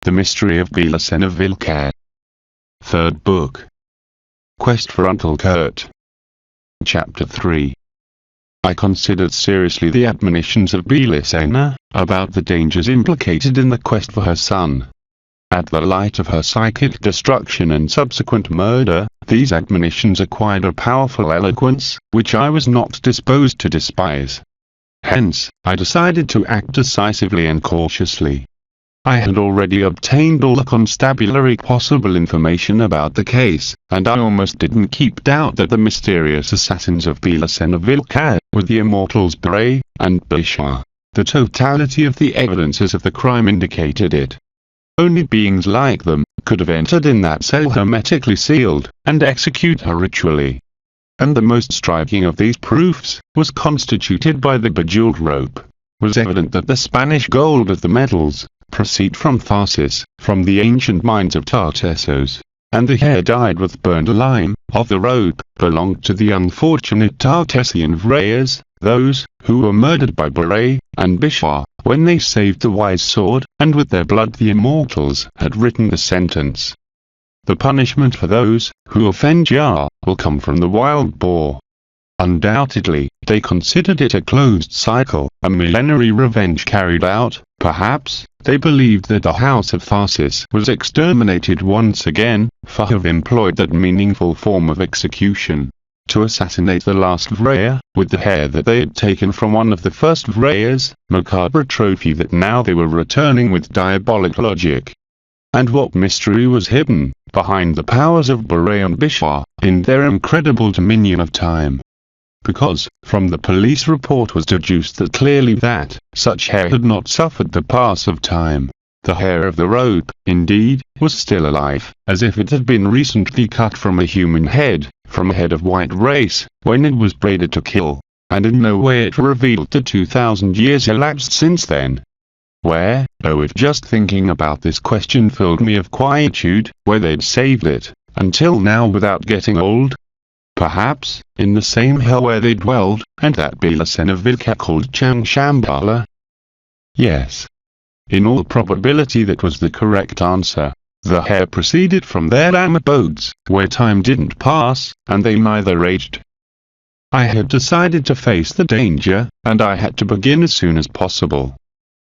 The Mystery of BELICENA VILLCA. Third Book. Quest for Uncle Kurt. Chapter 3. I considered seriously the admonitions of BELICENA about the dangers implicated in the quest for her son. At the light of her psychic destruction and subsequent murder, these admonitions acquired a powerful eloquence, which I was not disposed to despise. Hence, I decided to act decisively and cautiously. I had already obtained all the constabulary possible information about the case, and I almost didn't keep doubt that the mysterious assassins of BELICENA VILLCA were the immortals Bray and Bishar. The totality of the evidences of the crime indicated it. Only beings like them could have entered in that cell hermetically sealed, and execute her ritually. And the most striking of these proofs was constituted by the bejeweled rope. Was evident that the Spanish gold of the medals proceed from Tharsis, from the ancient mines of Tartessos, and the hair dyed with burnt lime of the rope belonged to the unfortunate Tartessian Vrayas, those who were murdered by Bray and Bishar when they saved the wise sword, and with their blood the immortals had written the sentence. The punishment for those who offend Jah will come from the wild boar. Undoubtedly, they considered it a closed cycle, a millenary revenge carried out. Perhaps, they believed that the house of Tharsis was exterminated once again, for have employed that meaningful form of execution to assassinate the last Vraya, with the hair that they had taken from one of the first Vrayas, macabre trophy that now they were returning with diabolic logic. And what mystery was hidden behind the powers of Bray and Bishar, in their incredible dominion of time? Because, from the police report was deduced that clearly that such hair had not suffered the pass of time. The hair of the rope, indeed, was still alive, as if it had been recently cut from a human head, from a head of white race, when it was braided to kill, and in no way it revealed the 2,000 years elapsed since then. Where, if just thinking about this question filled me of quietude, where they'd saved it, until now without getting old? Perhaps, in the same hell where they dwelled, and that BELICENA VILLCA called Shambhala? Yes. In all probability that was the correct answer. The hair proceeded from their abodes, where time didn't pass, and they neither aged. I had decided to face the danger, and I had to begin as soon as possible.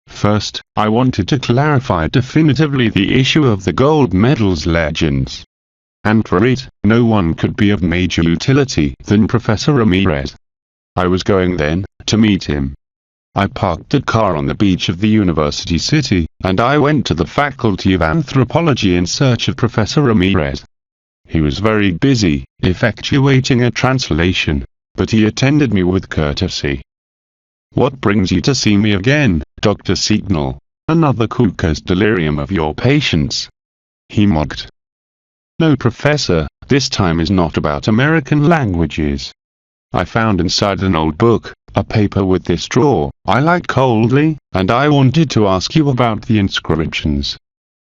First, I wanted to clarify definitively the issue of the gold medals legends. And for it, no one could be of major utility than Professor Ramirez. I was going then to meet him. I parked the car on the beach of the university city, and I went to the Faculty of Anthropology in search of Professor Ramirez. He was very busy, effectuating a translation, but he attended me with courtesy. "What brings you to see me again, Dr. Signal? Another cuckoo's delirium of your patients?" he mocked. "No, Professor, this time is not about American languages. I found inside an old book a paper with this drawer I like coldly, and I wanted to ask you about the inscriptions."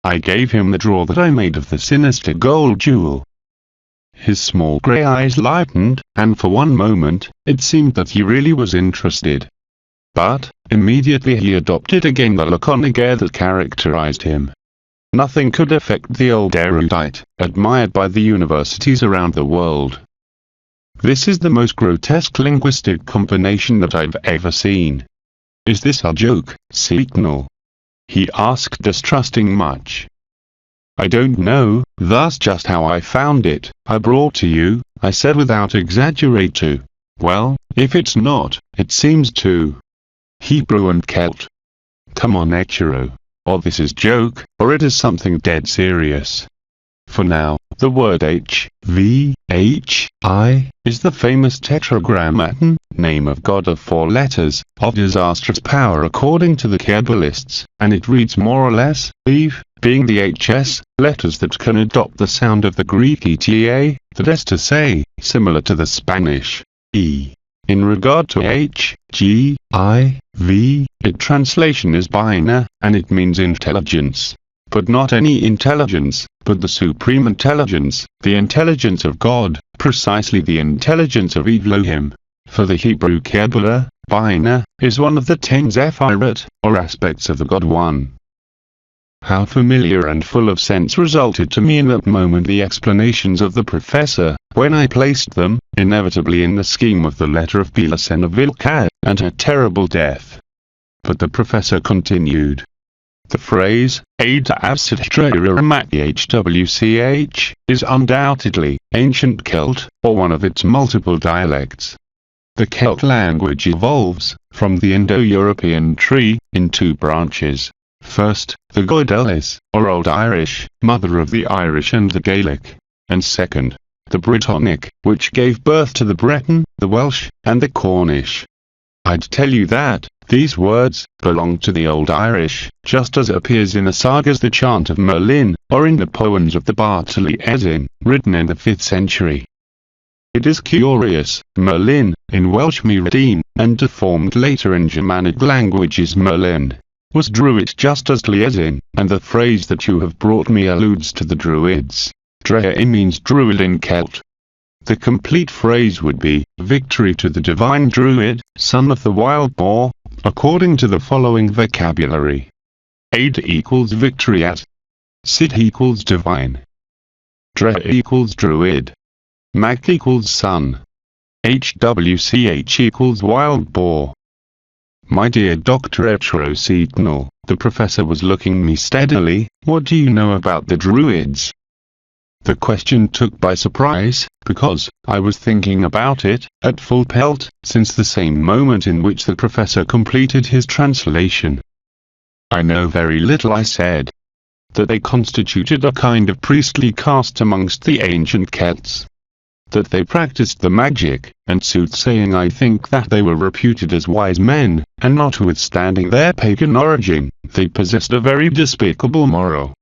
I gave him the drawer that I made of the sinister gold jewel. His small grey eyes lightened, and for one moment, it seemed that he really was interested. But, immediately he adopted again the laconic air that characterized him. Nothing could affect the old erudite, admired by the universities around the world. "This is the most grotesque linguistic combination that I've ever seen. Is this a joke, Signal?" he asked, distrusting much. "I don't know, that's just how I found it. I brought to you," I said without exaggerate. "Well, if it's not, it seems to Hebrew and Celt. Come on, Echiro. Or this is joke, or it is something dead serious. For now, the word HVHI is the famous tetragrammaton, name of God of 4 letters, of disastrous power according to the Kabbalists, and it reads more or less, Eve, being the HS, letters that can adopt the sound of the Greek ETA, that is to say, similar to the Spanish E. In regard to HGIV, its translation is Bina, and it means intelligence. But not any intelligence, but the supreme intelligence, the intelligence of God, precisely the intelligence of Elohim. For the Hebrew Kabbalah, Bina is one of the 10 Zephirot, or aspects of the God One. how familiar and full of sense resulted to me in that moment the explanations of the professor, when I placed them, inevitably in the scheme of the letter of BELICENA VILLCA, and her terrible death. But the professor continued. The phrase, Ada HWCH, is undoubtedly ancient Celt, or one of its multiple dialects. The Celt language evolves, from the Indo-European tree, in two branches. First, the Goidelic, or Old Irish, mother of the Irish and the Gaelic. And second, the Brittonic, which gave birth to the Breton, the Welsh, and the Cornish. I'd tell you that these words belong to the Old Irish, just as it appears in the sagas The Chant of Merlin, or in the poems of the Bartley Edin, written in the 5th century. It is curious, Merlin, in Welsh Myrddin, and deformed later in Germanic languages Merlin, was Druid just as Llesyn, and the phrase that you have brought me alludes to the Druids. Dre means Druid in Celt. The complete phrase would be, victory to the divine Druid, son of the wild boar, according to the following vocabulary. Aid equals victory at. Sit equals divine. Dre equals Druid. Mag equals son. HWCH equals wild boar. My dear Dr. Etroseatnal, the professor was looking me steadily. What do you know about the Druids? The question took by surprise, because I was thinking about it, at full pelt, since the same moment in which the professor completed his translation. I know very little, I said. That they constituted a kind of priestly caste amongst the ancient Celts. That they practiced the magic and soothsaying. I think that they were reputed as wise men, and notwithstanding their pagan origin, they possessed a very despicable moral.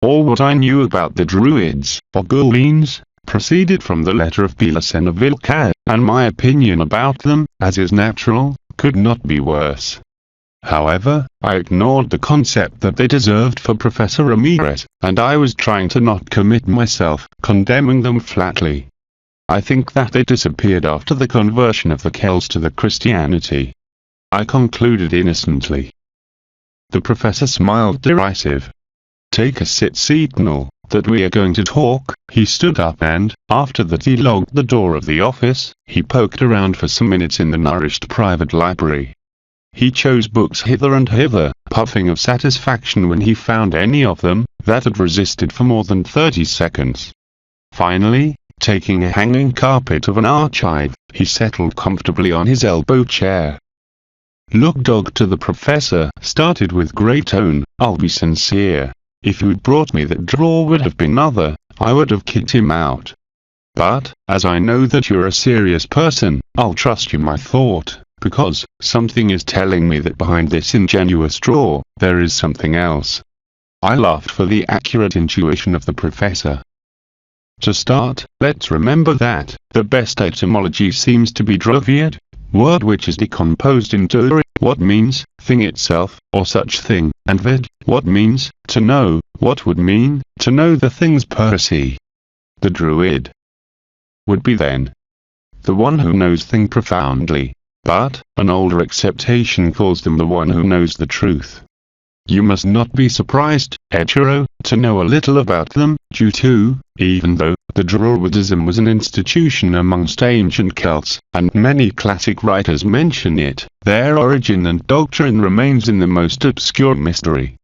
All what I knew about the Druids, or Gulleans, proceeded from the letter of BELICENA VILLCA, and my opinion about them, as is natural, could not be worse. However, I ignored the concept that they deserved for Professor Ramirez, and I was trying to not commit myself, condemning them flatly. I think that they disappeared after the conversion of the Celts to the Christianity. I concluded innocently. The professor smiled derisive. Take a sit, Seatonal, that we are going to talk. He stood up and, after that he locked the door of the office, he poked around for some minutes in the nourished private library. He chose books hither and hither, puffing of satisfaction when he found any of them that had resisted for more than 30 seconds. Finally, taking a hanging carpet of an archive, he settled comfortably on his elbow chair. Look, Dr. the professor started with great tone, I'll be sincere. If you'd brought me that drawer would have been other, I would have kicked him out. But, as I know that you're a serious person, I'll trust you my thought, because something is telling me that behind this ingenuous drawer, there is something else. I laughed for the accurate intuition of the professor. To start, let's remember that the best etymology seems to be Druviad, word which is decomposed into what means, thing itself, or such thing, and vid, what means, to know, what would mean, to know the things per se. The Druid would be then the one who knows thing profoundly, but an older acceptation calls them the one who knows the truth. You must not be surprised, Etero, to know a little about them, due to, even though the Druidism was an institution amongst ancient Celts, and many classic writers mention it, their origin and doctrine remains in the most obscure mystery.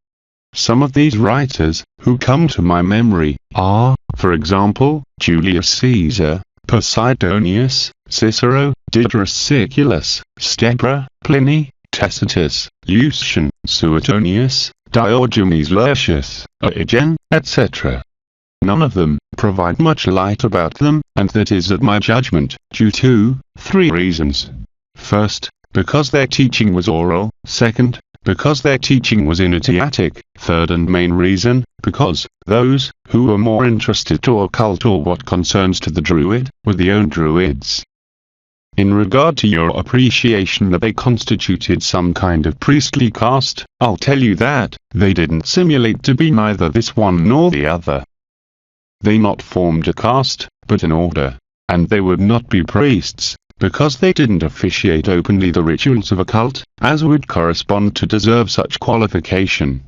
Some of these writers, who come to my memory, are, for example, Julius Caesar, Posidonius, Cicero, Diodorus Siculus, Stepra, Pliny, Tacitus, Lucian, Suetonius, Diogenes Laertius, Origen, etc. None of them provide much light about them, and that is at my judgment, due to 3 reasons. First, because their teaching was oral. Second, because their teaching was initiatic. Third and main reason, because those who were more interested to occult or what concerns to the Druid were the own Druids. In regard to your appreciation that they constituted some kind of priestly caste, I'll tell you that they didn't simulate to be neither this one nor the other. They not formed a caste, but an order, and they would not be priests, because they didn't officiate openly the rituals of a cult, as would correspond to deserve such qualification.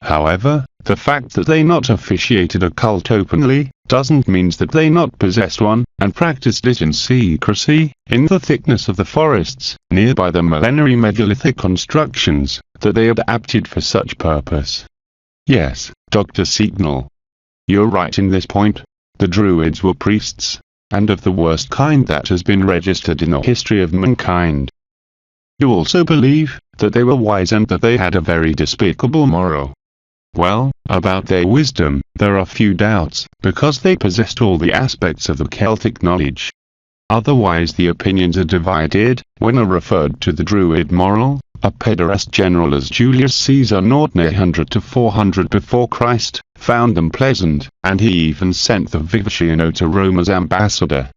However, the fact that they not officiated a cult openly, doesn't mean that they not possessed one, and practiced it in secrecy, in the thickness of the forests, nearby the millenary megalithic constructions, that they adapted for such purpose. Yes, Dr. Signal. You're right in this point. The Druids were priests, and of the worst kind that has been registered in the history of mankind. You also believe that they were wise and that they had a very despicable moral. Well, about their wisdom, there are few doubts, because they possessed all the aspects of the Celtic knowledge. Otherwise the opinions are divided, when are referred to the Druid moral. A pederast general as Julius Caesar naught 100 to 400 before Christ, found them pleasant, and he even sent the VILLCA to Rome as ambassador.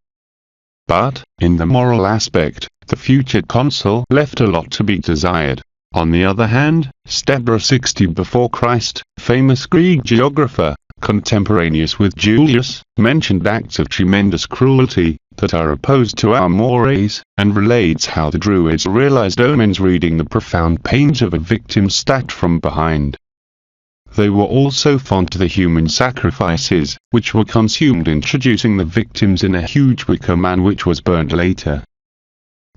But, in the moral aspect, the future consul left a lot to be desired. On the other hand, Stebra 60 before Christ, famous Greek geographer, contemporaneous with Julius, mentioned acts of tremendous cruelty, that are opposed to our mores, and relates how the Druids realized omens reading the profound pains of a victim stabbed from behind. They were also fond of the human sacrifices, which were consumed introducing the victims in a huge wicker man which was burnt later.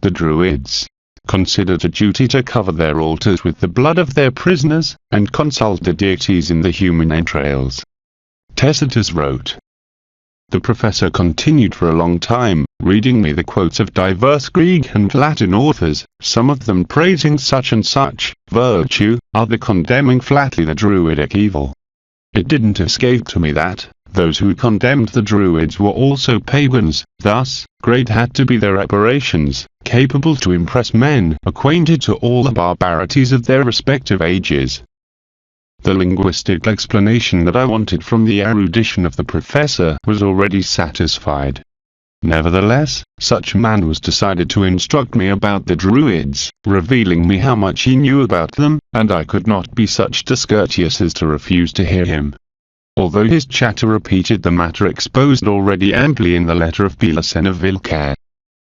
The Druids considered a duty to cover their altars with the blood of their prisoners, and consult the deities in the human entrails. Tacitus wrote. The professor continued for a long time, reading me the quotes of diverse Greek and Latin authors, some of them praising such and such virtue, other condemning flatly the Druidic evil. It didn't escape to me that those who condemned the Druids were also pagans, thus, great had to be their aberrations, capable to impress men acquainted to all the barbarities of their respective ages. The linguistic explanation that I wanted from the erudition of the professor was already satisfied. Nevertheless, such a man was decided to instruct me about the Druids, revealing me how much he knew about them, and I could not be such discourteous as to refuse to hear him. Although his chatter repeated the matter exposed already amply in the letter of BELICENA VILLCA.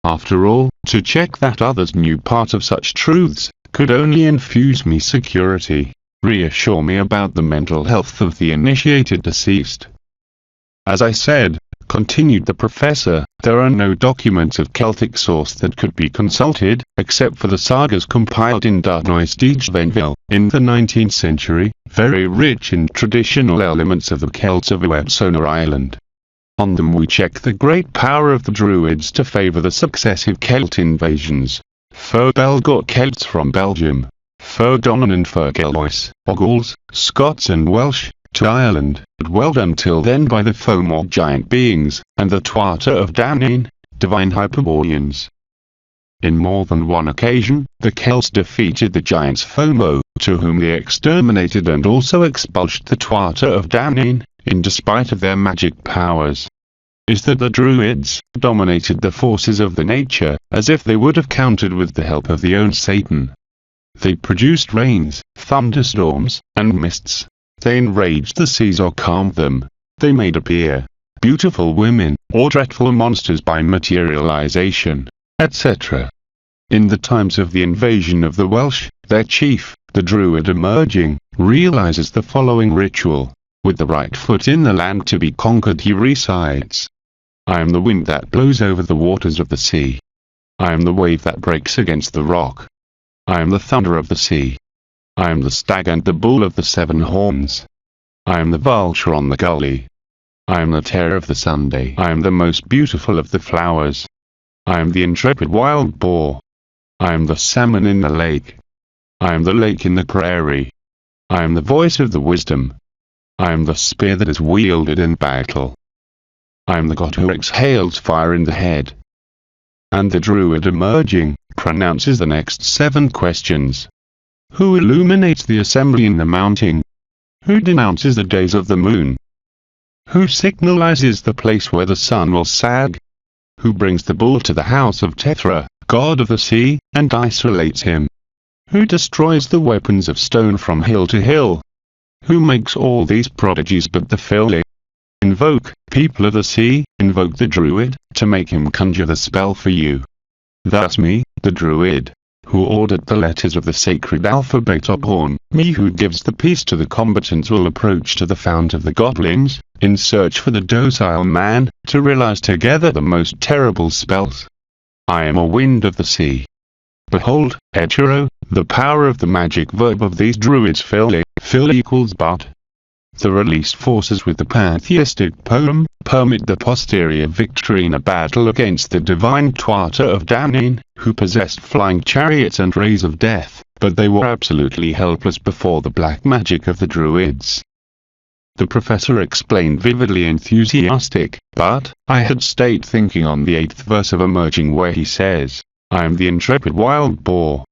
After all, to check that others knew part of such truths, could only infuse me security, reassure me about the mental health of the initiated deceased. As I said, continued the professor, there are no documents of Celtic source that could be consulted, except for the sagas compiled in Darnoisdijvenville, in the 19th century, very rich in traditional elements of the Celts of VILLCA Island. On them we check the great power of the Druids to favour the successive Celt invasions. Fur Belgot Celts from Belgium, Fur Donnan and Fur Gelois, Gauls, Scots and Welsh, to Ireland, dwelled until then by the Fomor giant beings, and the Tuatha of Danann, divine Hyperboreans. In more than one occasion, the Celts defeated the giants Fomo, to whom they exterminated and also expulsed the Tuatha of Danann, in despite of their magic powers. Is that the Druids dominated the forces of the nature, as if they would have countered with the help of the own Satan. They produced rains, thunderstorms, and mists. They enraged the seas or calmed them. They made appear beautiful women, or dreadful monsters by materialization, etc. In the times of the invasion of the Welsh, their chief, the Druid emerging, realizes the following ritual. With the right foot in the land to be conquered he recites. I am the wind that blows over the waters of the sea. I am the wave that breaks against the rock. I am the thunder of the sea. I am the stag and the bull of the seven horns. I am the vulture on the gully. I am the terror of the Sunday. I am the most beautiful of the flowers. I am the intrepid wild boar. I am the salmon in the lake. I am the lake in the prairie. I am the voice of the wisdom. I am the spear that is wielded in battle. I am the god who exhales fire in the head. And the Druid emerging, pronounces the next 7 questions. Who illuminates the assembly in the mounting? Who denounces the days of the moon? Who signalizes the place where the sun will sag? Who brings the bull to the house of Tethra, god of the sea, and isolates him? Who destroys the weapons of stone from hill to hill? Who makes all these prodigies but the filly? Invoke, people of the sea, invoke the Druid, to make him conjure the spell for you. Thus me, the Druid, who ordered the letters of the sacred alphabet upon me, who gives the peace to the combatants, will approach to the fount of the goblins, in search for the docile man, to realize together the most terrible spells. I am a wind of the sea. Behold, Echiro, the power of the magic verb of these druids fill equals but. The released forces with the pantheistic poem permit the posterior victory in a battle against the divine Tuatha of Danann, who possessed flying chariots and rays of death, but they were absolutely helpless before the black magic of the druids. The professor explained, vividly enthusiastic, but I had stayed thinking on the 8th verse of Emerging, where he says, I am the intrepid wild boar.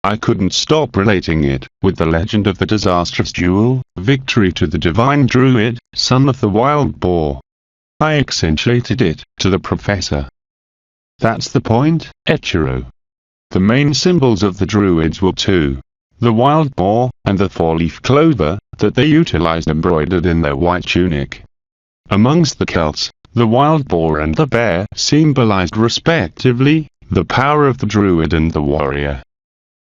I couldn't stop relating it with the legend of the disastrous duel, victory to the divine druid, son of the wild boar. I accentuated it to the professor. That's the point, Echiro. The main symbols of the druids were two: the wild boar, and the four-leaf clover, that they utilized embroidered in their white tunic. Amongst the Celts, the wild boar and the bear symbolized respectively the power of the druid and the warrior.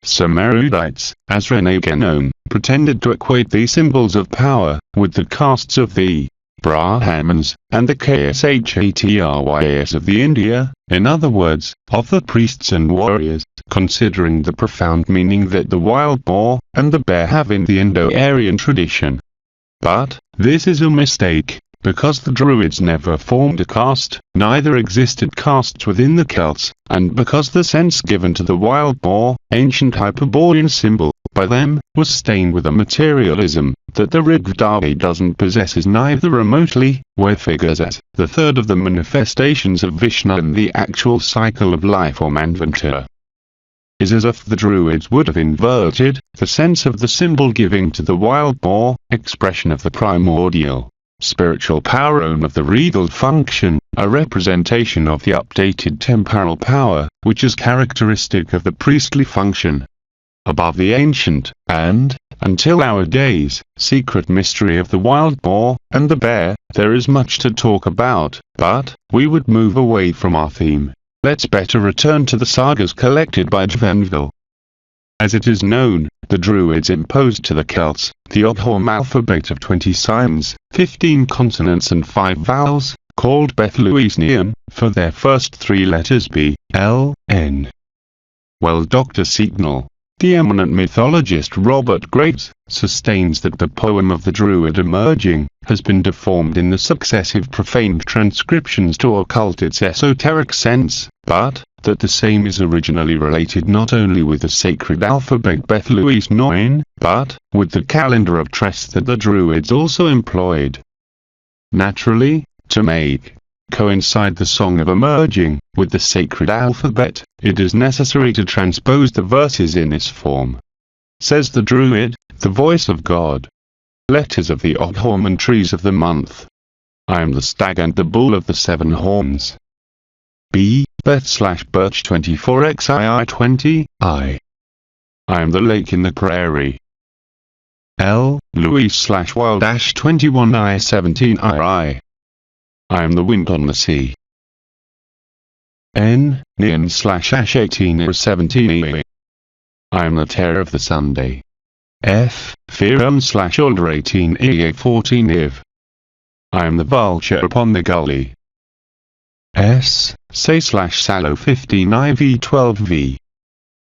Some erudites, as René Guénon, pretended to equate these symbols of power with the castes of the Brahmins and the Kshatriyas of the India, in other words, of the priests and warriors, considering the profound meaning that the wild boar and the bear have in the Indo-Aryan tradition. But this is a mistake, because the druids never formed a caste, neither existed castes within the Celts, and because the sense given to the wild boar, ancient Hyperborean symbol, by them, was stained with a materialism that the Rig Veda doesn't possess, is neither remotely, where figures as the third of the manifestations of Vishnu in the actual cycle of life or Manvantara. Is as if the druids would have inverted the sense of the symbol giving to the wild boar, expression of the primordial spiritual power of the regal function, a representation of the updated temporal power, which is characteristic of the priestly function. Above the ancient, and, until our days, secret mystery of the wild boar and the bear, there is much to talk about, but we would move away from our theme. Let's better return to the sagas collected by Gvenville. As it is known, the Druids imposed to the Celts the Ogham alphabet of 20 signs, 15 consonants and 5 vowels, called Bethleusian, for their first 3 letters B, L, N. Well, Dr. Seagnall, the eminent mythologist Robert Graves, sustains that the poem of the Druid emerging has been deformed in the successive profaned transcriptions to occult its esoteric sense, but that the same is originally related not only with the sacred alphabet Bethleusian, but with the calendar of Tres that the Druids also employed. Naturally, to make coincide the song of emerging with the sacred alphabet, it is necessary to transpose the verses in this form. Says the Druid, the voice of God. Letters of the Ogham and trees of the month. I am the stag and the bull of the 7 horns. B. Beth/Birch 24xii 20, I. I am the lake in the prairie. L. Louis/Wild 21 I 17 I. I am the wind on the sea. N. Neon/Ash 18 17 E. I am the terror of the Sunday. F. Firam/Alder 18 E 14 Iv. I am the vulture upon the gully. S. Say/Sallow 15 IV 12 V.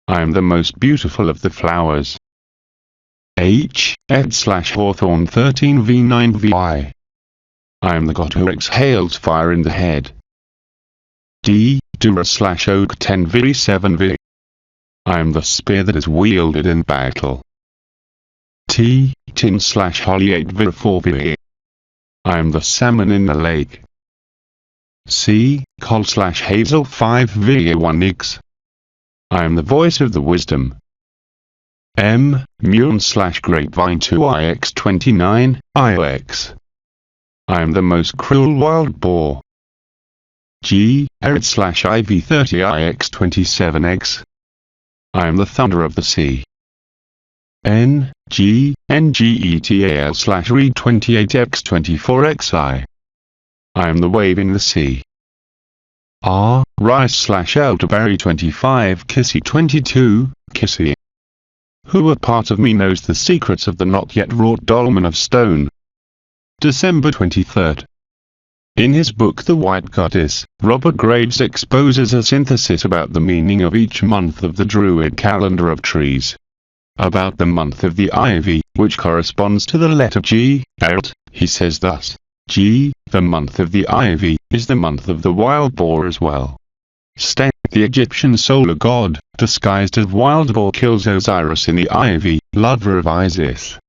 I am the most beautiful of the flowers. H. Ed/Hawthorn 13 V 9 VI. I am the god who exhales fire in the head. D. Dura/Oak 10 V 7 V. I am the spear that is wielded in battle. T. Tin/Holly 8 V 4 V. I am the salmon in the lake. C. Col/Hazel 5 V 1 X. I am the voice of the wisdom. M. Mune/Grapevine 2 IX 29 IX. I am the most cruel wild boar. G. Erid/Ivy 30 IX 27 X. I am the thunder of the sea. N. G. NGETAL/Reed 28 X 24 XI. I am the wave in the sea. R. Rice/Elderberry 25 Kissy 22, Kissy. Who a part of me knows the secrets of the not yet wrought dolmen of stone. December 23rd. In his book The White Goddess, Robert Graves exposes a synthesis about the meaning of each month of the Druid calendar of trees. About the month of the ivy, which corresponds to the letter G, he says thus: G, the month of the ivy, is the month of the wild boar as well. Sten, the Egyptian solar god, disguised as wild boar, kills Osiris in the ivy, lover of Isis.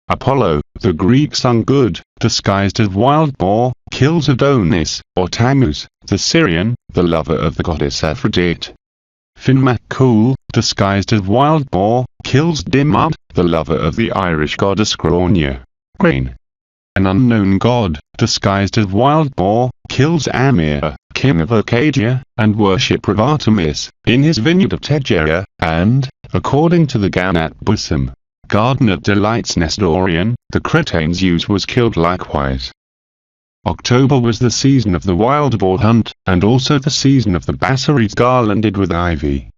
Apollo, the Greek sun god, disguised as wild boar, kills Adonis, or Tammuz, the Syrian, the lover of the goddess Aphrodite. Finn MacCool, disguised as wild boar, kills Dimod, the lover of the Irish goddess Grania. Grain. An unknown god, disguised as wild boar, kills Amir, king of Arcadia, and worshipper of Artemis, in his vineyard of Tegea, and, according to the Ganat Bussum, gardener delights Nestorian, the Cretane's use was killed likewise. October was the season of the wild boar hunt, and also the season of the Bassareeds garlanded with ivy.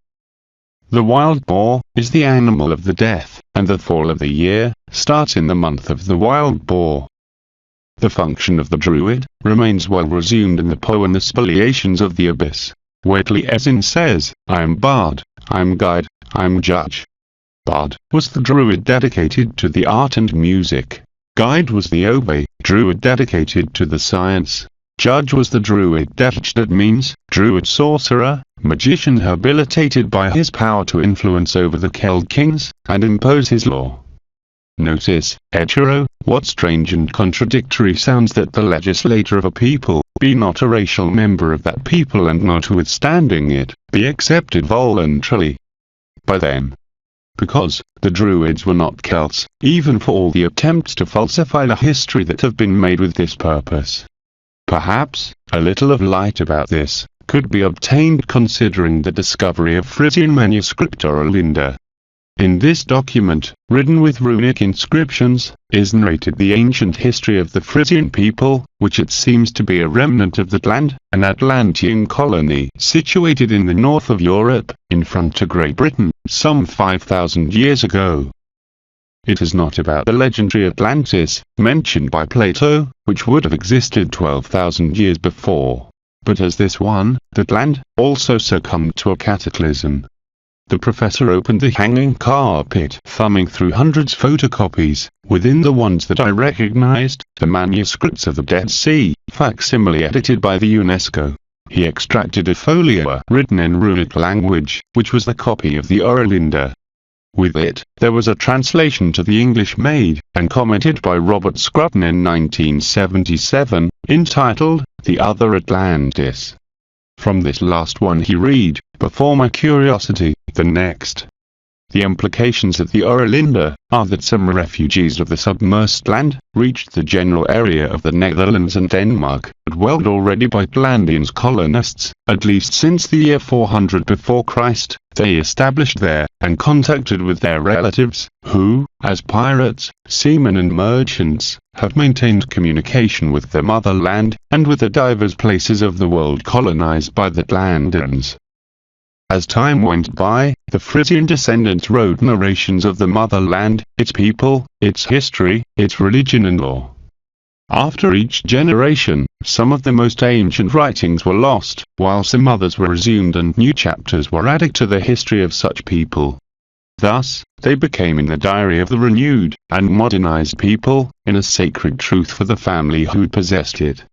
The wild boar is the animal of the death, and the fall of the year starts in the month of the wild boar. The function of the Druid remains well resumed in the poem The Spoliations of the Abyss, where Taliesin says, I am bard, I am guide, I am judge. Bard was the Druid dedicated to the art and music. Guide was the Obe, Druid dedicated to the science. Judge was the Druid that means, Druid sorcerer, magician habilitated by his power to influence over the Celd kings, and impose his law. Notice, Hetero, what strange and contradictory sounds that the legislator of a people be not a racial member of that people, and notwithstanding it, be accepted voluntarily by them. Because the Druids were not Celts, even for all the attempts to falsify the history that have been made with this purpose. Perhaps, a little of light about this could be obtained considering the discovery of Frisian manuscript Oralinda. In this document, written with runic inscriptions, is narrated the ancient history of the Frisian people, which it seems to be a remnant of Thatland, an Atlantean colony situated in the north of Europe, in front of Great Britain, some 5,000 years ago. It is not about the legendary Atlantis, mentioned by Plato, which would have existed 12,000 years before, but as this one, Thatland, also succumbed to a cataclysm. The professor opened the hanging carpet, thumbing through hundreds of photocopies. Within the ones that I recognized, the manuscripts of the Dead Sea, facsimile edited by the UNESCO. He extracted a folio written in runic language, which was the copy of the Oralinda. With it, there was a translation to the English made, and commented by Robert Scruton in 1977, entitled, The Other Atlantis. From this last one he read, before my curiosity, the next. The implications of the Oralinda are that some refugees of the submersed land reached the general area of the Netherlands and Denmark, dwelled already by Atlanteans colonists, at least since the year 400 before Christ. They established there, and contacted with their relatives, who, as pirates, seamen and merchants, have maintained communication with their motherland, and with the divers places of the world colonized by the Atlanteans. As time went by, the Frisian descendants wrote narrations of the motherland, its people, its history, its religion and law. After each generation, some of the most ancient writings were lost, while some others were resumed and new chapters were added to the history of such people. Thus, they became in the diary of the renewed and modernized people, in a sacred truth for the family who possessed it.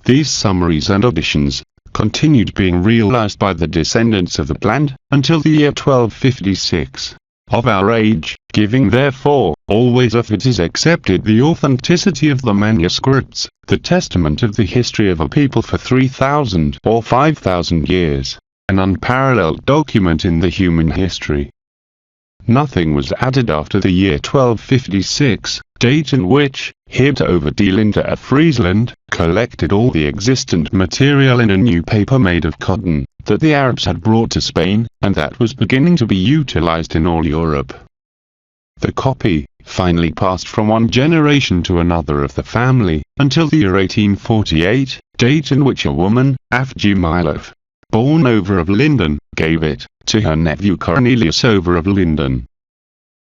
These summaries and additions continued being realized by the descendants of the land, until the year 1256 of our age, giving therefore, always if it is accepted the authenticity of the manuscripts, the testament of the history of a people for 3,000 or 5,000 years, an unparalleled document in the human history. Nothing was added after the year 1256, date in which, Hibd over de Linde of Friesland, collected all the existent material in a new paper made of cotton, that the Arabs had brought to Spain, and that was beginning to be utilized in all Europe. The copy finally passed from one generation to another of the family, until the year 1848, date in which a woman, Afjimilov, born over of Linden, gave it to her nephew Cornelius over of Linden.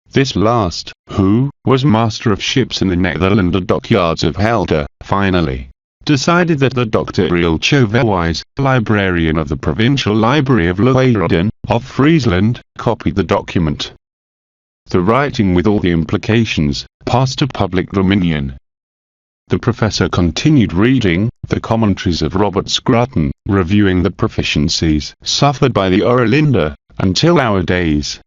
This last, who was master of ships in the Netherlander dockyards of Helder, finally decided that the Dr. Ilchoverwijs, librarian of the Provincial Library of Leeuwarden, of Friesland, copied the document. The writing with all the implications passed to public dominion. The professor continued reading the commentaries of Robert Scruton, reviewing the proficiencies suffered by the Orlinda, until our days.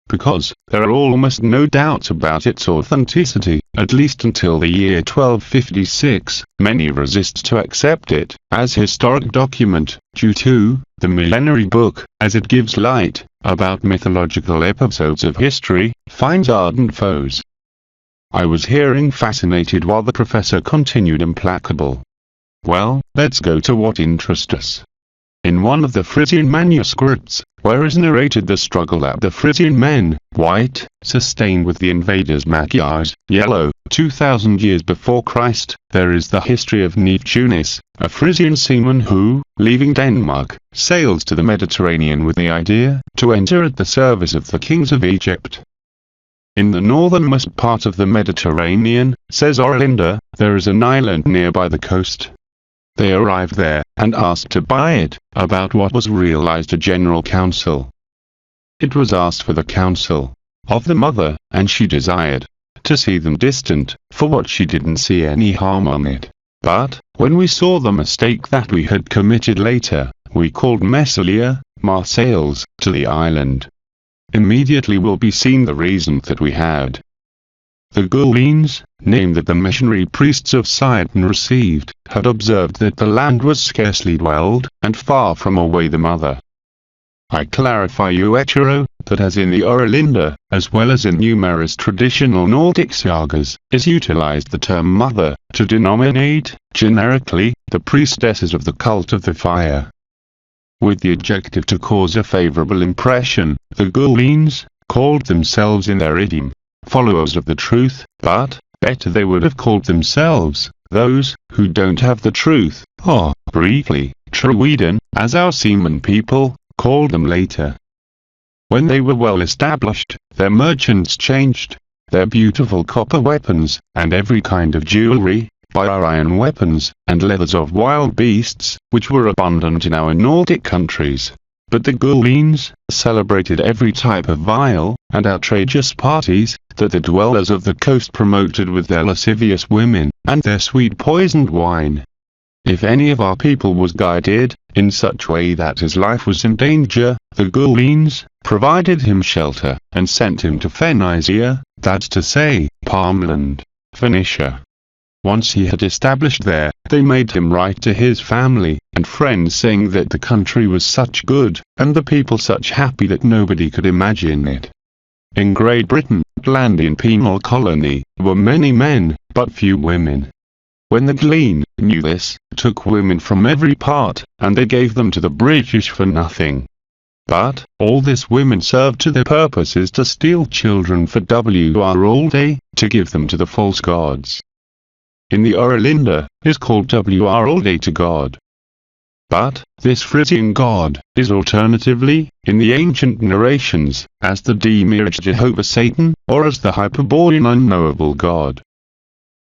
Because there are almost no doubts about its authenticity, at least until the year 1256, many resist to accept it as historic document, due to the millenary book, as it gives light about mythological episodes of history, finds ardent foes. I was hearing fascinated while the professor continued implacable. Well, let's go to what interests us. In one of the Frisian manuscripts, where is narrated the struggle that the Frisian men, white, sustained with the invaders Magyars, yellow, 2000 years before Christ, there is the history of Neptunus, a Frisian seaman who, leaving Denmark, sails to the Mediterranean with the idea to enter at the service of the kings of Egypt. In the northernmost part of the Mediterranean, says Orlinda, there is an island nearby the coast. They arrived there, and asked to buy it, about what was realized a general council. It was asked for the counsel of the mother, and she desired to see them distant, for what she didn't see any harm on it. But, when we saw the mistake that we had committed later, we called Messalia, Marseilles, to the island. Immediately will be seen the reason that we had. The Gaulenes, name that the missionary priests of Sidon received, had observed that the land was scarcely dwelled, and far from away the mother. I clarify Uechero, that as in the Orlinda, as well as in numerous traditional Nordic sagas, is utilized the term mother, to denominate, generically, the priestesses of the cult of the fire. With the adjective to cause a favorable impression, the Gaulenes called themselves in their idiom followers of the truth, but better they would have called themselves those who don't have the truth, or, briefly, Truiden, as our seaman people called them later. When they were well established, their merchants changed their beautiful copper weapons, and every kind of jewelry, by our iron weapons, and leathers of wild beasts, which were abundant in our Nordic countries. But the Gaulenes celebrated every type of vile and outrageous parties that the dwellers of the coast promoted with their lascivious women, and their sweet poisoned wine. If any of our people was guided in such way that his life was in danger, the Gaulenes provided him shelter, and sent him to Phoenicia, that's to say, Palmland, Phoenicia. Once he had established there, they made him write to his family and friends saying that the country was such good, and the people such happy that nobody could imagine it. In Great Britain, land in penal colony, were many men, but few women. When the Glen knew this, took women from every part, and they gave them to the British for nothing. But, all this women served to their purposes to steal children for WR all day, to give them to the false gods. In the Orlinda, is called WR all day to God. But, this Frisian god, is alternatively, in the ancient narrations, as the Demiurge Jehovah Satan, or as the Hyperborean unknowable god.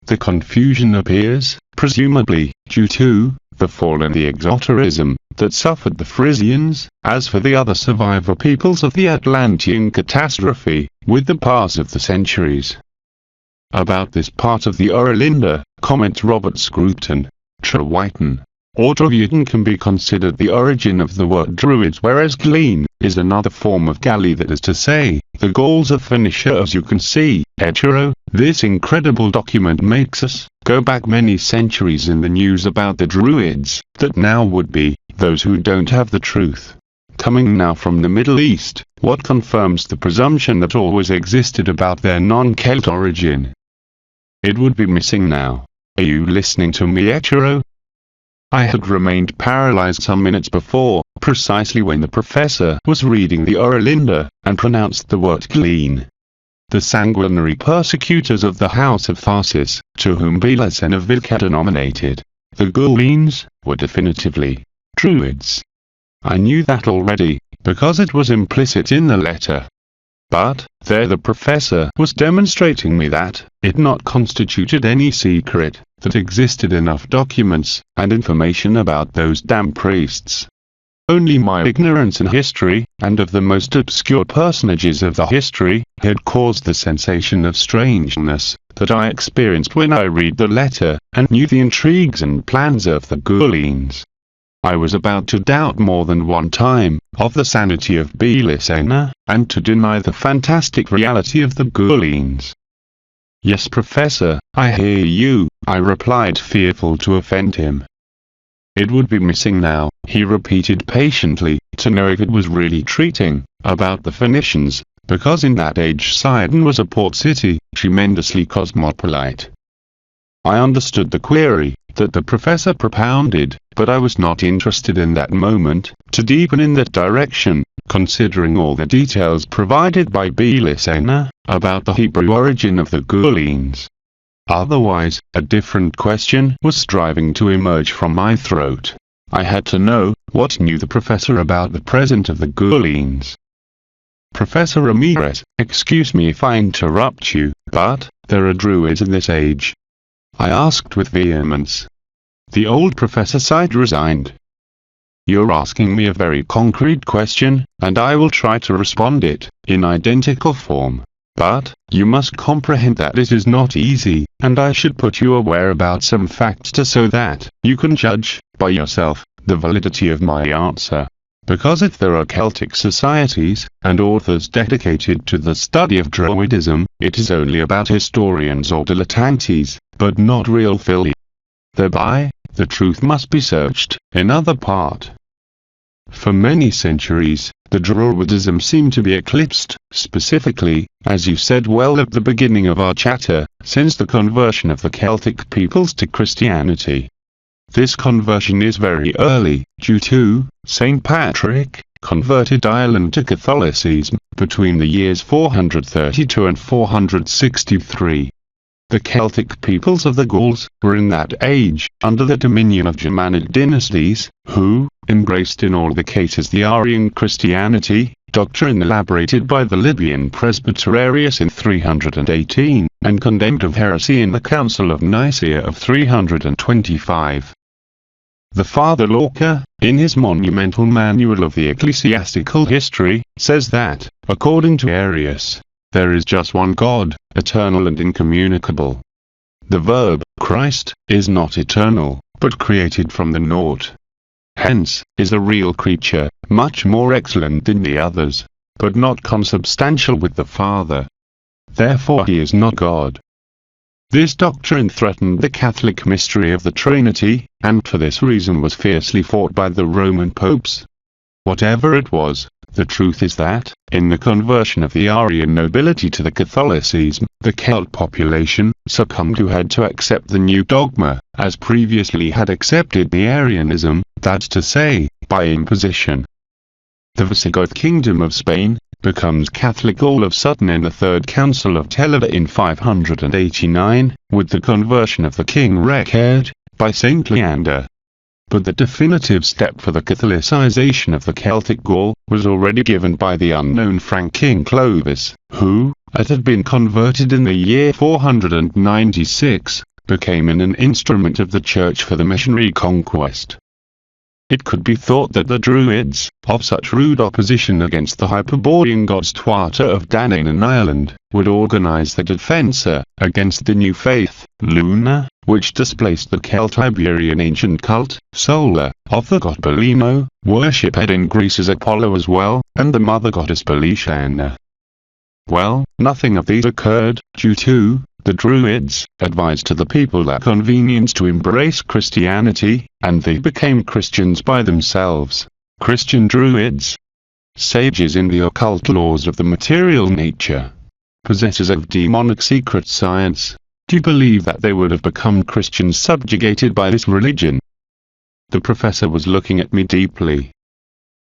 The confusion appears, presumably, due to the fall and the exoterism that suffered the Frisians, as for the other survivor peoples of the Atlantean catastrophe, with the pass of the centuries. About this part of the Orlinda, comments Robert Scruton, Trewyton, or Druiden can be considered the origin of the word Druids, whereas Glen is another form of Galli, that is to say, the Gauls of Phoenicia. As you can see, Echero, this incredible document makes us go back many centuries in the news about the Druids, that now would be those who don't have the truth. Coming now from the Middle East, what confirms the presumption that always existed about their non-Celt origin. It would be missing now. Are you listening to me, Echero? I had remained paralyzed some minutes before, precisely when the professor was reading the Orlinda, and pronounced the word Glen. The sanguinary persecutors of the house of Tharsis, to whom BELICENA VILLCA denominated the Gauleans were definitively Druids. I knew that already, because it was implicit in the letter. But, there the professor was demonstrating me that it not constituted any secret, that existed enough documents and information about those damn priests. Only my ignorance in history, and of the most obscure personages of the history, had caused the sensation of strangeness that I experienced when I read the letter, and knew the intrigues and plans of the Gauleans. I was about to doubt more than one time of the sanity of BELICENA, and to deny the fantastic reality of the Gauleans. "Yes, Professor, I hear you," I replied, fearful to offend him. "It would be missing now," he repeated patiently, "to know if it was really treating about the Phoenicians, because in that age Sidon was a port city, tremendously cosmopolite." I understood the query that the professor propounded, but I was not interested in that moment to deepen in that direction, considering all the details provided by BELICENA about the Hebrew origin of the Gauleans. Otherwise, a different question was striving to emerge from my throat. I had to know what knew the professor about the present of the Gauleans. "Professor Ramirez, excuse me if I interrupt you, but there are Druids in this age?" I asked with vehemence. The old professor sighed, resigned. "You're asking me a very concrete question, and I will try to respond it in identical form. But you must comprehend that it is not easy, and I should put you aware about some facts so that you can judge, by yourself, the validity of my answer. Because if there are Celtic societies and authors dedicated to the study of Druidism, it is only about historians or dilettantes, but not real phili. Thereby, the truth must be searched in other part. For many centuries, the Druidism seemed to be eclipsed, specifically, as you said well at the beginning of our chatter, since the conversion of the Celtic peoples to Christianity. This conversion is very early, due to St. Patrick converted Ireland to Catholicism between the years 432 and 463. The Celtic peoples of the Gauls were in that age under the dominion of Germanic dynasties, who embraced in all the cases the Arian Christianity doctrine elaborated by the Libyan presbyter Arius in 318, and condemned of heresy in the Council of Nicaea of 325. The Father Lorca, in his monumental Manual of the Ecclesiastical History, says that, according to Arius, there is just one God, eternal and incommunicable. The verb, Christ, is not eternal, but created from the naught. Hence, is a real creature, much more excellent than the others, but not consubstantial with the Father. Therefore he is not God. This doctrine threatened the Catholic mystery of the Trinity, and for this reason was fiercely fought by the Roman popes. Whatever it was, the truth is that, in the conversion of the Arian nobility to the Catholicism, the Celt population succumbed who had to accept the new dogma, as previously had accepted the Arianism, that's to say, by imposition. The Visigoth kingdom of Spain becomes Catholic all of a sudden in the Third Council of Toledo in 589, with the conversion of the king Reccared, by Saint Leander. But the definitive step for the Catholicization of the Celtic Gaul was already given by the unknown Frank king Clovis, who, it had been converted in the year 496, became an instrument of the Church for the missionary conquest. It could be thought that the Druids, of such rude opposition against the Hyperborean gods Tuatha of Danann in Ireland, would organize the defensa against the new faith, Luna, which displaced the Celt-Iberian ancient cult, Sola, of the god Belino, worshipped in Greece as Apollo as well, and the mother goddess BELICENA. Well, nothing of these occurred, due to the Druids advised to the people that convenience to embrace Christianity, and they became Christians by themselves. Christian Druids, sages in the occult laws of the material nature, possessors of demonic secret science. Do you believe that they would have become Christians subjugated by this religion? The professor was looking at me deeply.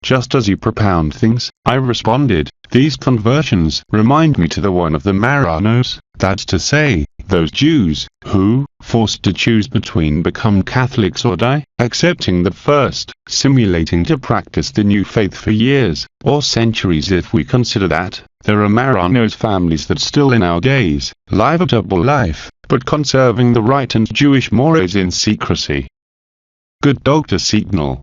Just as you propound things, I responded, these conversions remind me to the one of the Marranos, that's to say, those Jews, who, forced to choose between become Catholics or die, accepting the first, simulating to practice the new faith for years, or centuries if we consider that, there are Marranos families that still in our days, live a double life, but conserving the right and Jewish mores in secrecy. Good Dr. Signal,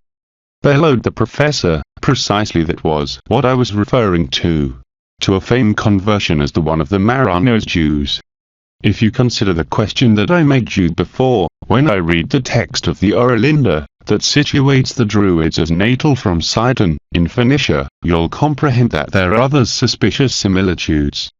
bellowed the professor, precisely that was what I was referring to a feigned conversion as the one of the Marranos Jews. If you consider the question that I made you before, when I read the text of the Oralinda, that situates the Druids as natal from Sidon, in Phoenicia, you'll comprehend that there are other suspicious similitudes.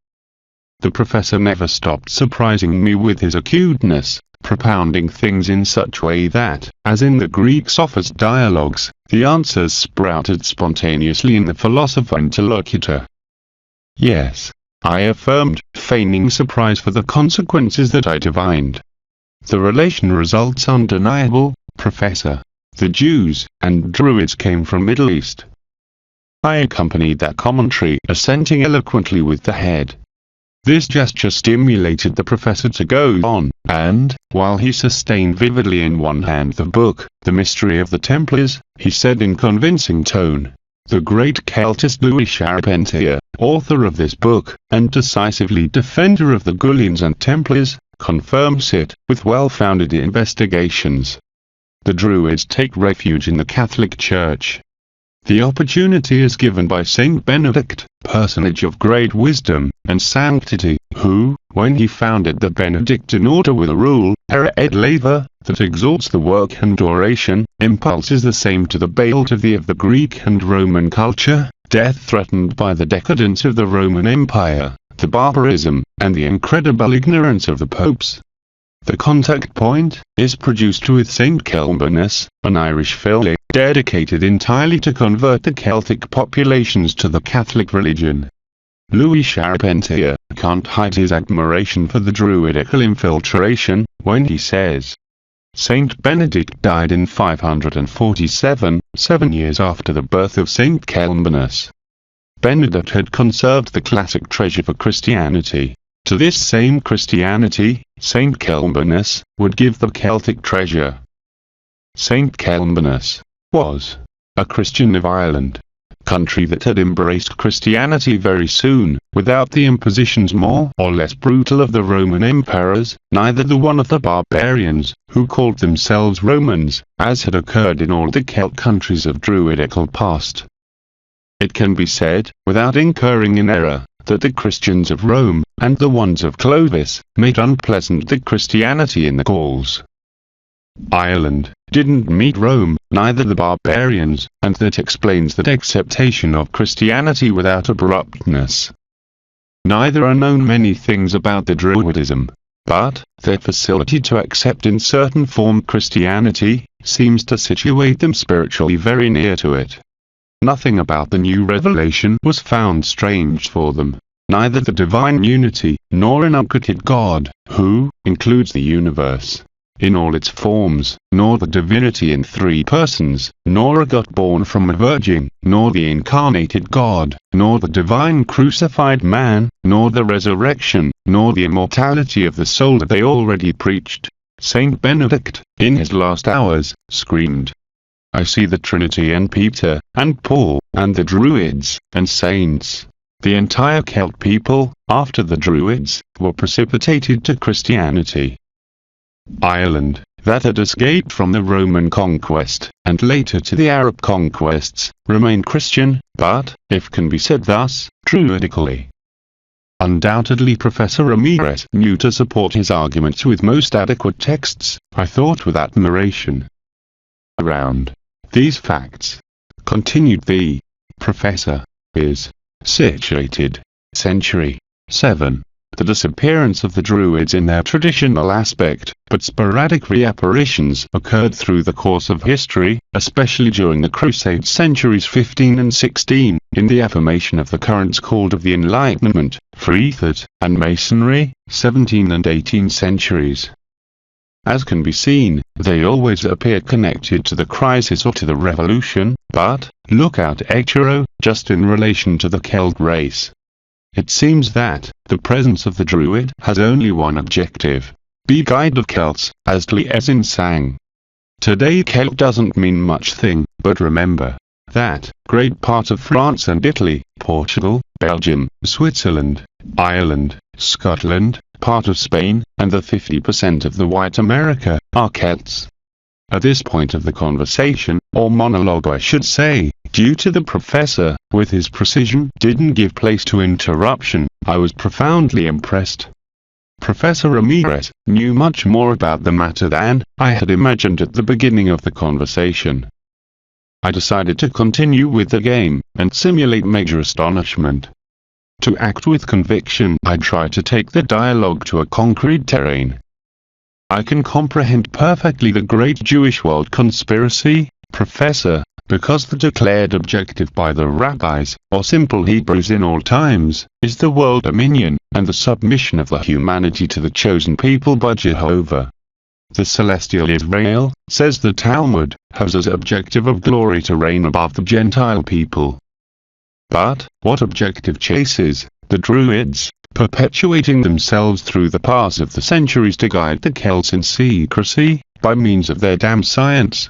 The professor never stopped surprising me with his acuteness, propounding things in such way that, as in the Greek sophist dialogues, the answers sprouted spontaneously in the philosopher-interlocutor. Yes, I affirmed, feigning surprise for the consequences that I divined. The relation results undeniable, Professor. The Jews and Druids came from Middle East. I accompanied that commentary, assenting eloquently with the head. This gesture stimulated the professor to go on, and, while he sustained vividly in one hand the book, The Mystery of the Templars, he said in convincing tone, "The great Celtist Louis Charpentier, author of this book, and decisively defender of the Gullians and Templars, confirms it, with well-founded investigations. The Druids take refuge in the Catholic Church. The opportunity is given by Saint Benedict, personage of great wisdom and sanctity, who, when he founded the Benedictine order with a rule, Hera et Leva, that exalts the work and oration, impulses the same to the balevity of the Greek and Roman culture, death threatened by the decadence of the Roman Empire, the barbarism, and the incredible ignorance of the popes. The contact point is produced with St. Columbanus, an Irish filly, dedicated entirely to convert the Celtic populations to the Catholic religion. Louis Charpentier can't hide his admiration for the Druidical infiltration, when he says, Saint Benedict died in 547, 7 years after the birth of Saint Columbanus. Benedict had conserved the classic treasure for Christianity. To this same Christianity, Saint Columbanus would give the Celtic treasure. Saint Columbanus was a Christian of Ireland, country that had embraced Christianity very soon, without the impositions more or less brutal of the Roman emperors, neither the one of the barbarians, who called themselves Romans, as had occurred in all the Celt countries of Druidical past. It can be said, without incurring in error, that the Christians of Rome, and the ones of Clovis, made unpleasant the Christianity in the Gauls. Ireland didn't meet Rome, neither the barbarians, and that explains that acceptation of Christianity without abruptness. Neither are known many things about the Druidism, but their facility to accept in certain form Christianity seems to situate them spiritually very near to it. Nothing about the new revelation was found strange for them, neither the divine unity, nor an uncreated God, who includes the universe in all its forms, nor the divinity in 3 persons, nor a God born from a virgin, nor the incarnated God, nor the divine crucified man, nor the resurrection, nor the immortality of the soul that they already preached. Saint Benedict, in his last hours, screamed, I see the Trinity and Peter, and Paul, and the Druids, and saints. The entire Celt people, after the Druids, were precipitated to Christianity. Ireland, that had escaped from the Roman conquest, and later to the Arab conquests, remained Christian, but, if can be said thus, Druidically. Undoubtedly Professor Ramirez knew to support his arguments with most adequate texts, I thought with admiration. Around these facts, continued the professor, is situated, century 7, the disappearance of the Druids in their traditional aspect, but sporadic reapparitions occurred through the course of history, especially during the Crusade centuries 15 and 16, in the affirmation of the currents called of the Enlightenment, Free Thought, and Masonry, 17 and 18 centuries. As can be seen, they always appear connected to the crisis or to the revolution, but, look out hetero, just in relation to the Celt race. It seems that the presence of the Druid has only one objective: be guide of Celts, as Taliesin sang. Today Celt doesn't mean much thing, but remember that great part of France and Italy, Portugal, Belgium, Switzerland, Ireland, Scotland, part of Spain, and the 50% of the white America, are Celts. At this point of the conversation, or monologue I should say, due to the professor, with his precision, didn't give place to interruption, I was profoundly impressed. Professor Ramirez knew much more about the matter than I had imagined at the beginning of the conversation. I decided to continue with the game, and simulate major astonishment. To act with conviction, I tried to take the dialogue to a concrete terrain. I can comprehend perfectly the great Jewish world conspiracy, Professor, because the declared objective by the rabbis, or simple Hebrews in all times, is the world dominion, and the submission of the humanity to the chosen people by Jehovah. The celestial Israel, says the Talmud, has as objective of glory to reign above the Gentile people. But, what objective chases the Druids, perpetuating themselves through the pass of the centuries to guide the Celts in secrecy, by means of their damn science?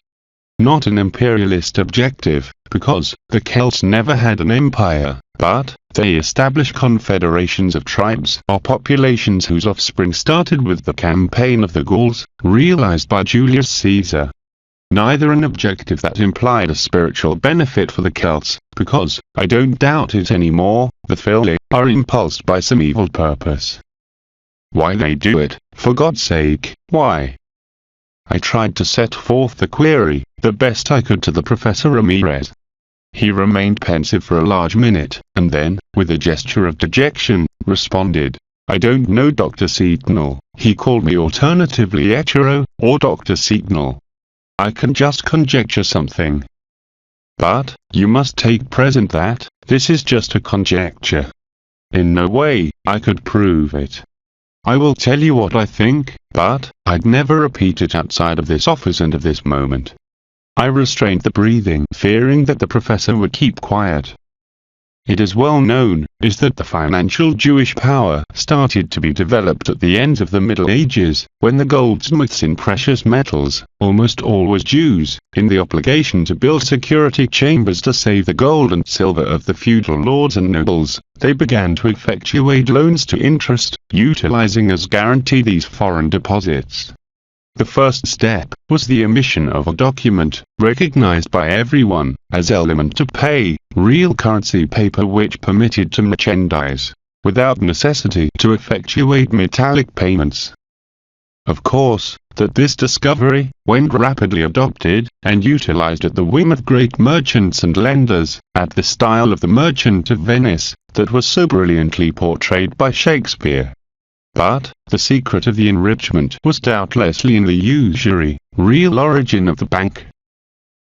Not an imperialist objective, because the Celts never had an empire, but they established confederations of tribes or populations whose offspring started with the campaign of the Gauls, realized by Julius Caesar. Neither an objective that implied a spiritual benefit for the Celts, because, I don't doubt it anymore, the VILLCA are impulsed by some evil purpose. Why they do it, for God's sake, why? I tried to set forth the query, the best I could to the Professor Ramirez. He remained pensive for a large minute, and then, with a gesture of dejection, responded, I don't know Dr. Seatonal. He called me alternatively Hetero, or Dr. Seatonal. I can just conjecture something. But, you must take present that, this is just a conjecture. In no way, I could prove it. I will tell you what I think, but, I'd never repeat it outside of this office and of this moment. I restrained the breathing, fearing that the professor would keep quiet. It is well known, is that the financial Jewish power started to be developed at the end of the Middle Ages, when the goldsmiths in precious metals, almost always Jews, in the obligation to build security chambers to save the gold and silver of the feudal lords and nobles, they began to effectuate loans to interest, utilizing as guarantee these foreign deposits. The first step was the emission of a document, recognized by everyone, as element to pay, real currency paper which permitted to merchandise, without necessity to effectuate metallic payments. Of course, that this discovery, when rapidly adopted, and utilized at the whim of great merchants and lenders, at the style of the Merchant of Venice, that was so brilliantly portrayed by Shakespeare. But, the secret of the enrichment was doubtlessly in the usury, real origin of the bank.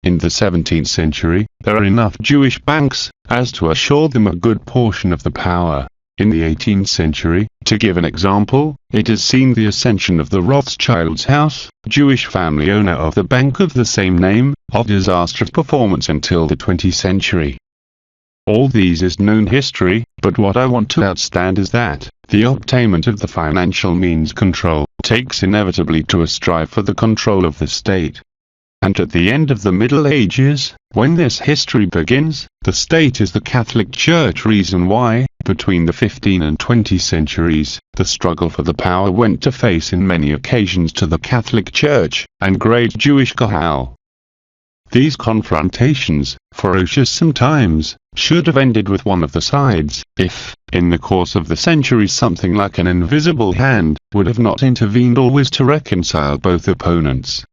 In the 17th century, there are enough Jewish banks, as to assure them a good portion of the power. In the 18th century, to give an example, it is seen the ascension of the Rothschild's house, Jewish family owner of the bank of the same name, of disastrous performance until the 20th century. All these is known history, but what I want to outstand is that, the obtainment of the financial means control, takes inevitably to a strive for the control of the state. And at the end of the Middle Ages, when this history begins, the state is the Catholic Church. Reason why, between the 15th and 20th centuries, the struggle for the power went to face in many occasions to the Catholic Church, and great Jewish Kahal. These confrontations, ferocious sometimes, should have ended with one of the sides, if, in the course of the centuries something like an invisible hand, would have not intervened always to reconcile both opponents.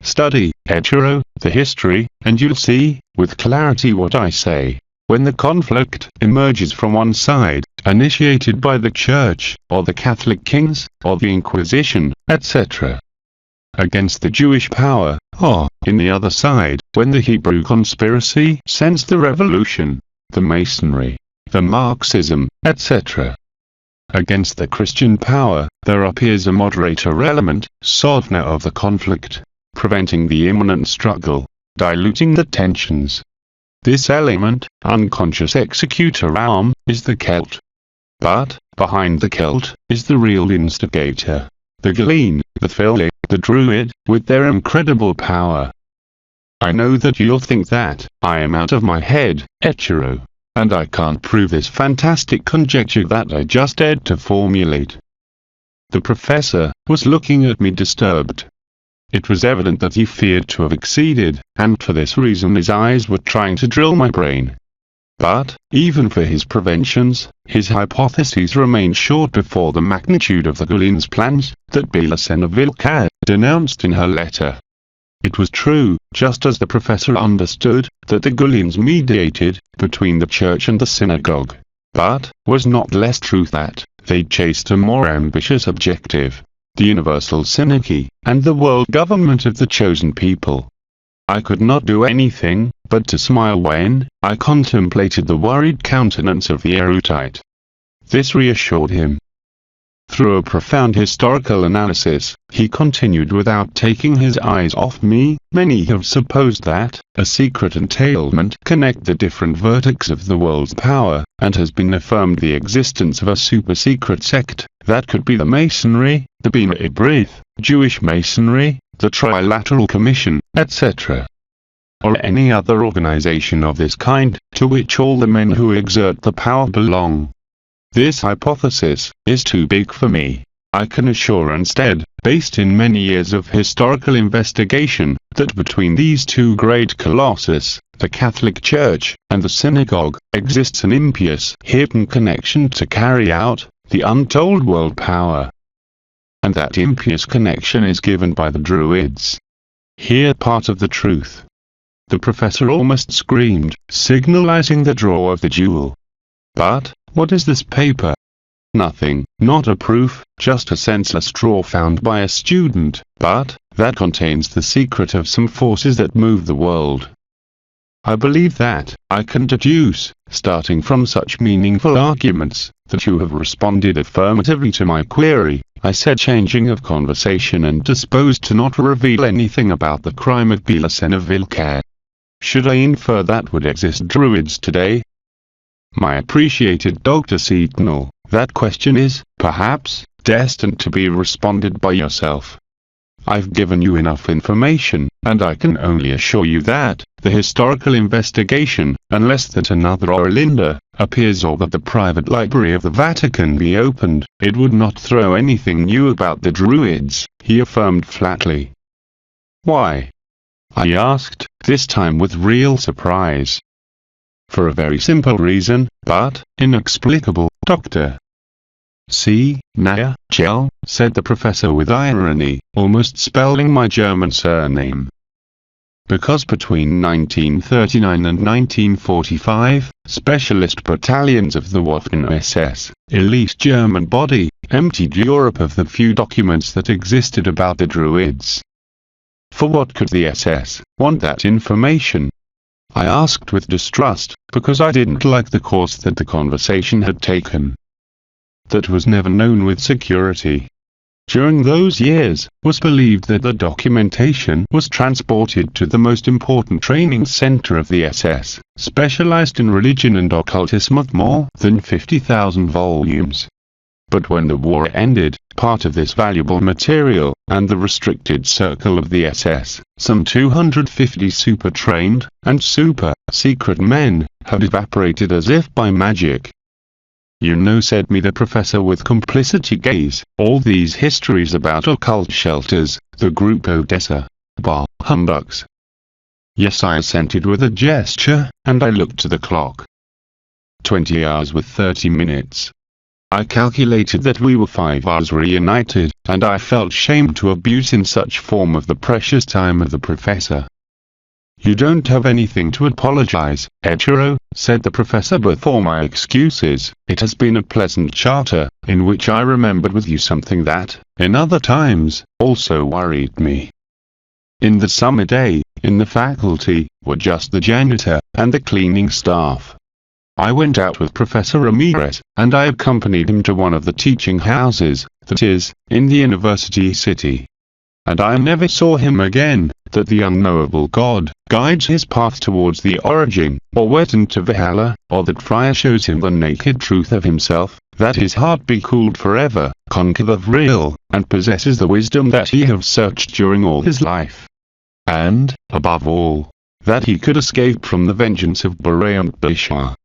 Study, hetero, the history, and you'll see, with clarity what I say. When the conflict emerges from one side, initiated by the Church, or the Catholic kings, or the Inquisition, etc., against the Jewish power, or, in the other side, when the Hebrew conspiracy sensed the revolution, the Masonry, the Marxism, etc., against the Christian power, there appears a moderator element, softener of the conflict, preventing the imminent struggle, diluting the tensions. This element, unconscious executor arm, is the Celt. But, behind the Celt, is the real instigator. The Galeen, the Filly, the Druid, with their incredible power. I know that you'll think that I am out of my head, Echiro, and I can't prove this fantastic conjecture that I just dared to formulate. The professor was looking at me disturbed. It was evident that he feared to have exceeded, and for this reason his eyes were trying to drill my brain. But, even for his preventions, his hypotheses remained short before the magnitude of the Galeen's plans, that BELICENA VILLCA denounced in her letter. It was true, just as the professor understood, that the Galeens mediated between the church and the synagogue. But, was not less true that they chased a more ambitious objective, the universal synarchy, and the world government of the chosen people. I could not do anything but to smile when I contemplated the worried countenance of the erudite. This reassured him. Through a profound historical analysis, he continued without taking his eyes off me. Many have supposed that a secret entailment connect the different vertex of the world's power, and has been affirmed the existence of a super-secret sect, that could be the Masonry, the Bina Ibrith, Jewish Masonry, the Trilateral Commission, etc. Or any other organization of this kind, to which all the men who exert the power belong. This hypothesis is too big for me. I can assure instead, based in many years of historical investigation, that between these two great colossus, the Catholic Church and the synagogue, exists an impious, hidden connection to carry out the untold world power. And that impious connection is given by the Druids. Here part of the truth. The professor almost screamed, signalizing the draw of the jewel. But, what is this paper? Nothing, not a proof, just a senseless draw found by a student, but that contains the secret of some forces that move the world. I believe that I can deduce, starting from such meaningful arguments, that you have responded affirmatively to my query, I said, changing of conversation and disposed to not reveal anything about the crime at BELICENA VILLCA. Should I infer that would exist Druids today? My appreciated Dr. Setonal, that question is, perhaps, destined to be responded by yourself. I've given you enough information, and I can only assure you that the historical investigation, unless that another Orlinda appears or that the private library of the Vatican be opened, it would not throw anything new about the Druids, he affirmed flatly. Why? I asked, this time with real surprise. For a very simple reason, but inexplicable, Doctor. See, Naya, Gel, said the professor with irony, almost spelling my German surname. Because between 1939 and 1945, specialist battalions of the Waffen-SS, elite German body, emptied Europe of the few documents that existed about the Druids. For what could the SS want that information? I asked with distrust, because I didn't like the course that the conversation had taken. That was never known with security. During those years, was believed that the documentation was transported to the most important training center of the SS, specialized in religion and occultism with more than 50,000 volumes. But when the war ended, part of this valuable material, and the restricted circle of the SS, some 250 super-trained, and super-secret men, had evaporated as if by magic. You know, said me the professor with complicity gaze, all these histories about occult shelters, the group Odessa, bar humbugs. Yes, I assented with a gesture, and I looked to the clock. 20 hours with 30 minutes. I calculated that we were 5 hours reunited, and I felt shame to abuse in such form of the precious time of the professor. You don't have anything to apologize, Echiro, said the professor, but for my excuses, it has been a pleasant charter, in which I remembered with you something that, in other times, also worried me. In the summer day, in the faculty, were just the janitor, and the cleaning staff. I went out with Professor Ramirez, and I accompanied him to one of the teaching houses, that is, in the university city. and I never saw him again, that the unknowable God guides his path towards the origin, or went into Valhalla, or that Freya shows him the naked truth of himself, that his heart be cooled forever, conquer the real, and possesses the wisdom that he have searched during all his life. And, above all, that he could escape from the vengeance of Bure and Bishar.